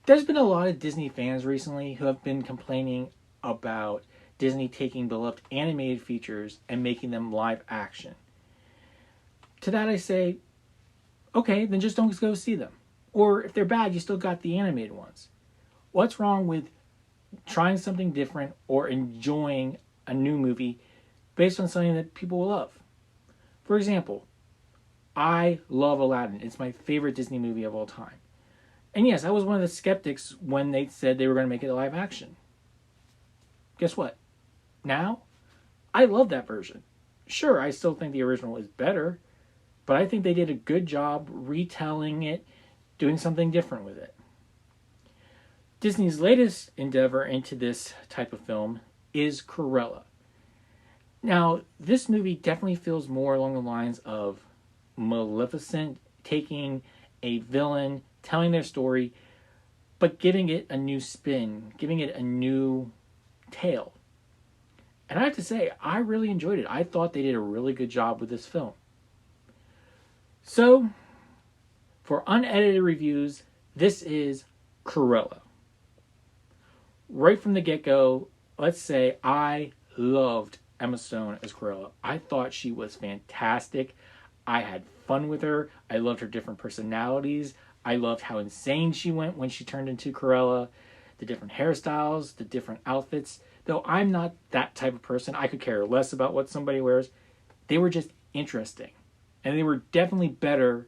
There's been a lot of Disney fans recently who have been complaining about Disney taking beloved animated features and making them live action. To that I say, okay, then just don't go see them. Or if they're bad, you still got the animated ones. What's wrong with trying something different or enjoying a new movie based on something that people will love? For example, I love Aladdin. It's my favorite Disney movie of all time. And yes, I was one of the skeptics when they said they were going to make it live action. Guess what? Now, I love that version. Sure, I still think the original is better, but I think they did a good job retelling it, doing something different with it. Disney's latest endeavor into this type of film is Cruella. Now, this movie definitely feels more along the lines of Maleficent, taking a villain, telling their story, but giving it a new spin, giving it a new tale. And I have to say, I really enjoyed it. I thought they did a really good job with this film. So, for unedited reviews, this is Cruella. Right from the get-go, let's say I loved Emma Stone as Cruella. I thought she was fantastic. I had fun with her. I loved her different personalities. I loved how insane she went when she turned into Cruella. The different hairstyles, the different outfits. Though I'm not that type of person, I could care less about what somebody wears. They were just interesting. And they were definitely better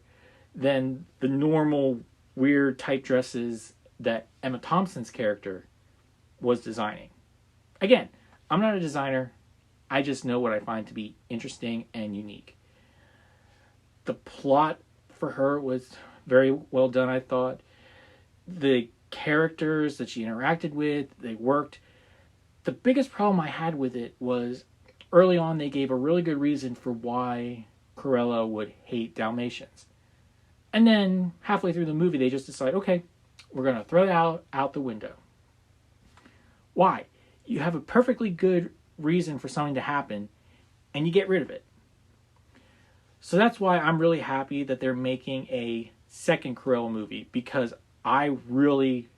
than the normal weird type dresses that Emma Thompson's character was designing. Again, I'm not a designer. I just know what I find to be interesting and unique. The plot for her was very well done, I thought. The characters that she interacted with, they worked. The biggest problem I had with it was early on they gave a really good reason for why Cruella would hate Dalmatians. And then halfway through the movie they just decide, okay, we're going to throw it out the window. Why? You have a perfectly good reason for something to happen and you get rid of it. So that's why I'm really happy that they're making a second Cruella movie, because I really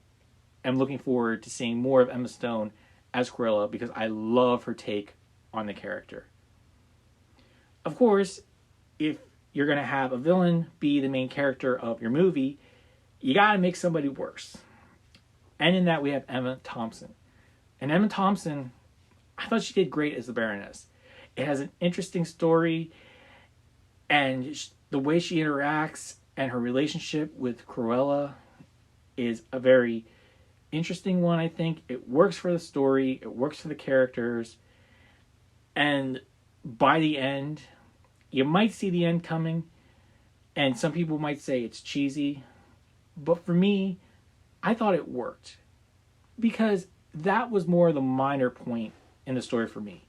am looking forward to seeing more of Emma Stone as Cruella, because I love her take on the character. Of course, if you're going to have a villain be the main character of your movie, you got to make somebody worse. And in that we have Emma Thompson. And Emma Thompson, I thought she did great as the Baroness. It has an interesting story, and the way she interacts and her relationship with Cruella is a very interesting one, I think. It works for the story, it works for the characters, and by the end, you might see the end coming, and some people might say it's cheesy, but for me, I thought it worked, because that was more the minor point in the story for me.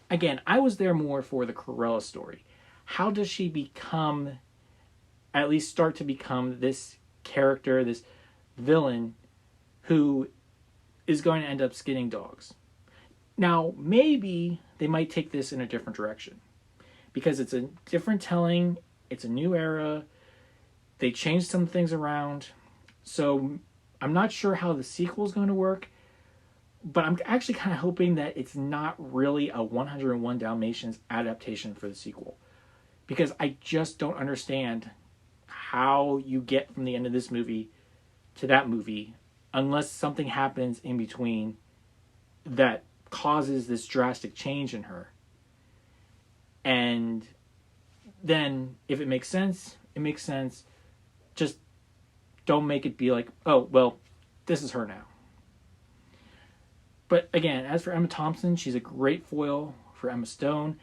Again, I was there more for the Cruella story. How does she become, at least start to become this character, this villain who is going to end up skinning dogs? Now, maybe they might take this in a different direction, because it's a different telling, it's a new era, they changed some things around, so I'm not sure how the sequel is going to work, but I'm actually kind of hoping that it's not really a 101 Dalmatians adaptation for the sequel, because I just don't understand how you get from the end of this movie to that movie unless something happens in between that causes this drastic change in her. And then if it makes sense, it makes sense. Just don't make it be like, oh, well, this is her now. But again, as for Emma Thompson, she's a great foil for Emma Stone.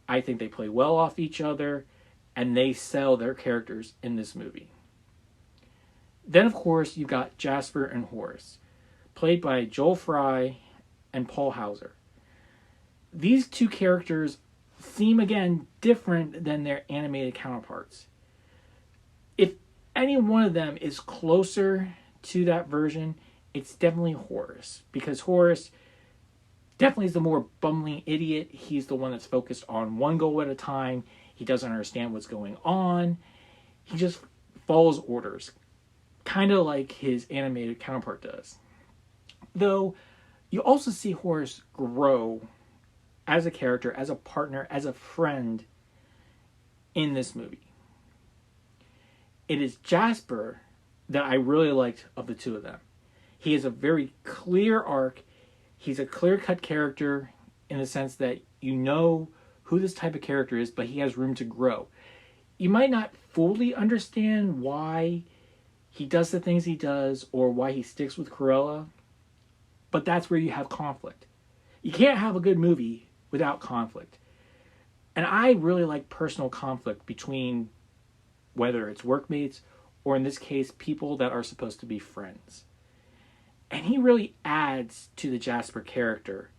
I think they play well off each other, and they sell their characters in this movie. Then, of course, you've got Jasper and Horace, played by Joel Fry and Paul Hauser. These two characters seem, again, different than their animated counterparts. If any one of them is closer to that version, it's definitely Horace, because Horace definitely is the more bumbling idiot. He's the one that's focused on one goal at a time. He doesn't understand what's going on. He just follows orders, kind of like his animated counterpart does. Though, you also see Horace grow as a character, as a partner, as a friend in this movie. It is Jasper that I really liked of the two of them. He has a very clear arc. He's a clear-cut character in the sense that you know who this type of character is, but he has room to grow. You might not fully understand why he does the things he does or why he sticks with Cruella, but that's where you have conflict. You can't have a good movie without conflict. And I really like personal conflict between whether it's workmates or in this case, people that are supposed to be friends. And he really adds to the Jasper character.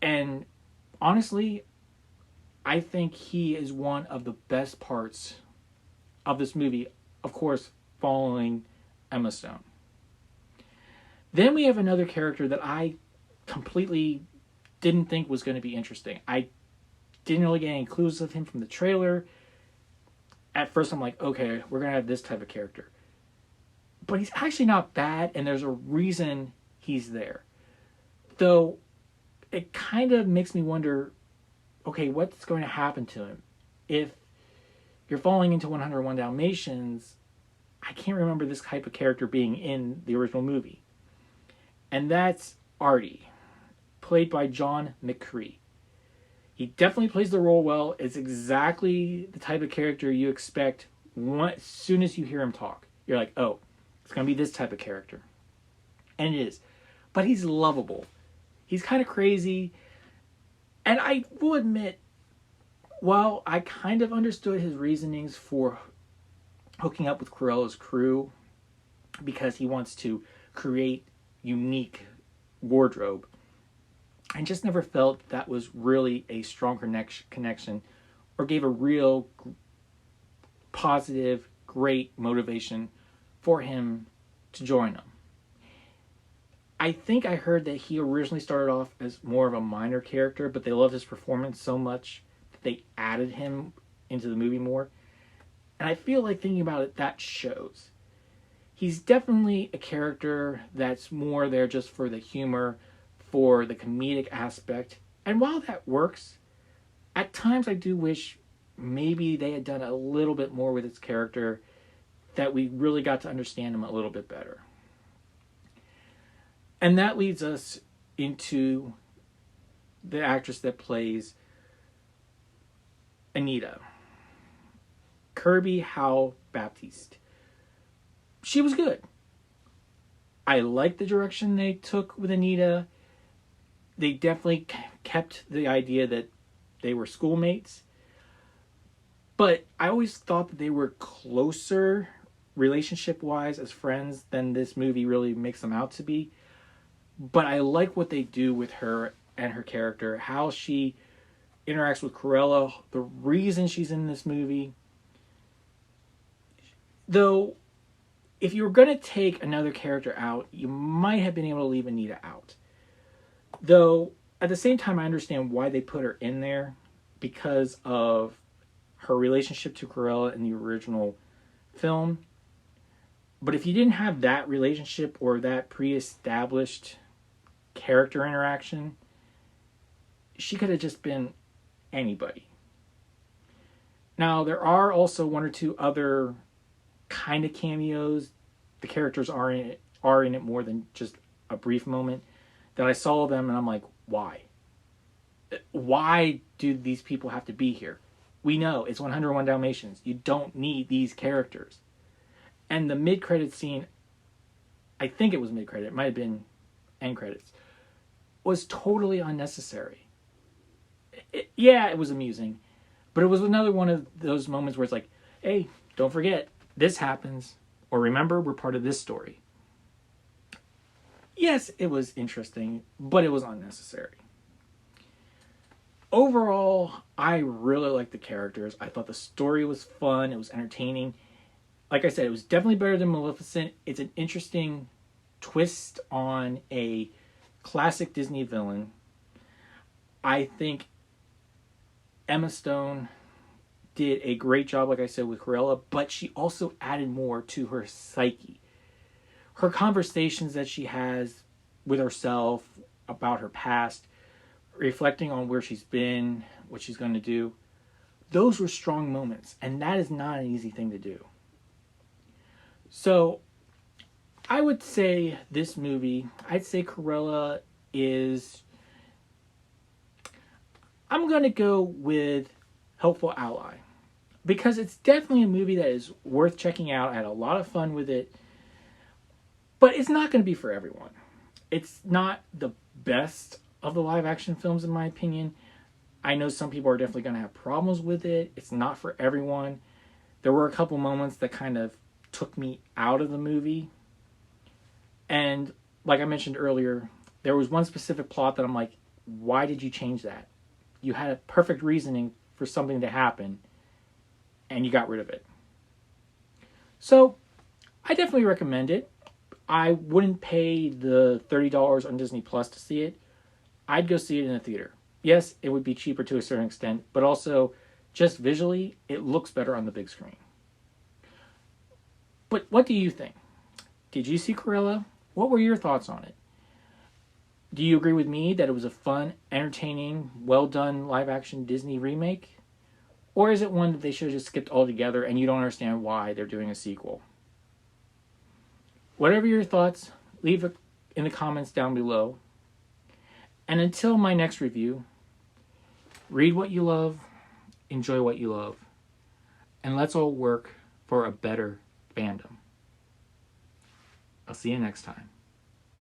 And honestly, I think he is one of the best parts of this movie, of course, following Emma Stone. Then we have another character that I completely didn't think was going to be interesting. I didn't really get any clues of him from the trailer. At first I'm like, okay, we're going to have this type of character. But he's actually not bad, and there's a reason he's there. Though, it kind of makes me wonder, okay, what's going to happen to him? If you're falling into 101 Dalmatians, I can't remember this type of character being in the original movie. And that's Artie, played by John McCree. He definitely plays the role well. It's exactly the type of character you expect as soon as you hear him talk. You're like, oh, it's going to be this type of character. And it is. But he's lovable. He's kind of crazy. And I will admit, while I kind of understood his reasonings for hooking up with Cruella's crew, because he wants to create unique wardrobe, I just never felt that was really a strong connection or gave a real positive, great motivation for him to join them. I think I heard that he originally started off as more of a minor character, but they loved his performance so much that they added him into the movie more. And I feel like thinking about it, that shows. He's definitely a character that's more there just for the humor, for the comedic aspect. And while that works, at times I do wish maybe they had done a little bit more with his character, that we really got to understand him a little bit better. And that leads us into the actress that plays Anita, Kirby Howe Baptiste. She was good. I liked the direction they took with Anita. They definitely kept the idea that they were schoolmates. But I always thought that they were closer relationship-wise as friends than this movie really makes them out to be. But I like what they do with her and her character, how she interacts with Cruella, the reason she's in this movie. Though, if you were going to take another character out, you might have been able to leave Anita out. Though, at the same time, I understand why they put her in there, because of her relationship to Cruella in the original film. But if you didn't have that relationship or that pre-established character interaction, she could have just been anybody. Now, there are also one or two other kind of cameos. The characters are in it more than just a brief moment, that I saw them and I'm like, why? Why do these people have to be here? We know it's 101 Dalmatians. You don't need these characters. And the mid-credit scene, I think it was mid-credit, it might have been end credits, was totally unnecessary. It was amusing, but it was another one of those moments where it's like, hey, don't forget, this happens, or remember, we're part of this story. Yes, it was interesting, but it was unnecessary. Overall, I really liked the characters. I thought the story was fun. It was entertaining. Like I said, it was definitely better than Maleficent. It's an interesting twist on a classic Disney villain. I think Emma Stone did a great job, like I said, with Cruella, but she also added more to her psyche. Her conversations that she has with herself about her past, reflecting on where she's been, what she's going to do, those were strong moments, and that is not an easy thing to do. So, I would say this movie, I'd say Cruella is... I'm going to go with Helpful Ally. Because it's definitely a movie that is worth checking out. I had a lot of fun with it. But it's not going to be for everyone. It's not the best of the live action films, in my opinion. I know some people are definitely going to have problems with it. It's not for everyone. There were a couple moments that kind of took me out of the movie. And like I mentioned earlier, there was one specific plot that I'm like, why did you change that? You had a perfect reasoning for something to happen, and you got rid of it. So, I definitely recommend it. I wouldn't pay the $30 on Disney Plus to see it. I'd go see it in a theater. Yes, it would be cheaper to a certain extent, but also, just visually, it looks better on the big screen. But what do you think? Did you see Cruella? What were your thoughts on it? Do you agree with me that it was a fun, entertaining, well-done live-action Disney remake? Or is it one that they should have just skipped altogether and you don't understand why they're doing a sequel? Whatever your thoughts, leave it in the comments down below. And until my next review, read what you love, enjoy what you love, and let's all work for a better fandom. I'll see you next time.